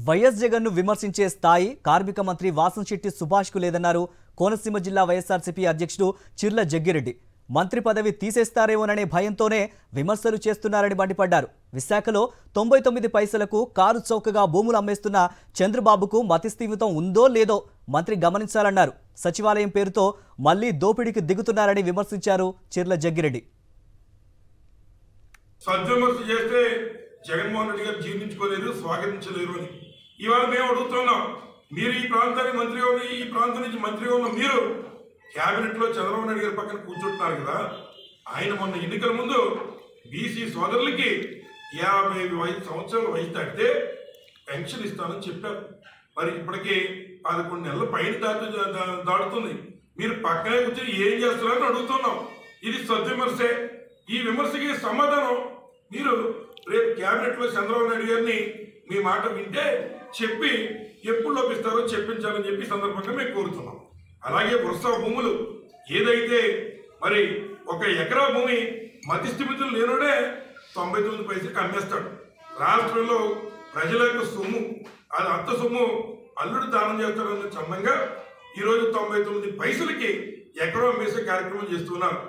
YS జగన్ను విమర్శించే స్థాయి కార్మిక మంత్రి వాసంశెట్టి సుభాష్కు లేదన్నారు కోనసీమ జిల్లా వైఎస్ఆర్సీపీ అధ్యక్షుడు చిర్ల జగ్గిరెడ్డి. మంత్రి పదవి తీసేస్తారేమోననే భయంతోనే విమర్శలు చేస్తున్నారని మండిపడ్డారు. విశాఖలో 99 పైసలకు కారు చౌకగా భూములు అమ్మేస్తున్న చంద్రబాబుకు మతిస్థిమితం ఉందో లేదో మంత్రి గమనించాలన్నారు. సచివాలయం పేరుతో మళ్లీ దోపిడీకి దిగుతున్నారని విమర్శించారు చిర్ల జగ్గిరెడ్డి. సద్విమర్శ చేస్తే జగన్మోహన్ రెడ్డి గారు జీర్ణించుకోలేరు, స్వాగతించలేరు అని ఇవాళ మేము అడుగుతున్నాం. మీరు ఈ ప్రాంతానికి మంత్రి ఉన్న, ఈ ప్రాంతం నుంచి మంత్రిగా ఉన్న మీరు క్యాబినెట్ లో చంద్రబాబు నాయుడు గారి పక్కన కూర్చుంటున్నారు కదా. ఆయన మొన్న ఎన్నికల ముందు బీసీ సోదరులకి 55 సంవత్సరాల వయసు దాటితే పెన్షన్ ఇస్తానని చెప్పారు. మరి ఇప్పటికీ 11 నెలల పైన దాటుతుంది. మీరు పక్కనే కూర్చొని ఏం చేస్తున్నారని అడుగుతున్నాం. ఇది సద్విమర్శే. ఈ విమర్శకి సమాధానం మీరు రేపు క్యాబినెట్ లో చంద్రబాబు నాయుడు గారిని మీ మాట వింటే చెప్పి ఎప్పుడు లోపిస్తారో చెప్పించాలని చెప్పి సందర్భంగా మేము కోరుతున్నాం. అలాగే వరుస భూములు ఏదైతే మరి 1 ఎకరా భూమి మతిస్థిమితులు లేనుడే 99 పైసలకి అమ్మేస్తాడు. రాష్ట్రంలో ప్రజల యొక్క సొమ్ము, అది అంత సొమ్ము అల్లుడు దానం చేస్తాడన్న చందంగా ఈరోజు 99 పైసలకి ఎకరం అమ్మేసే కార్యక్రమం చేస్తున్నారు.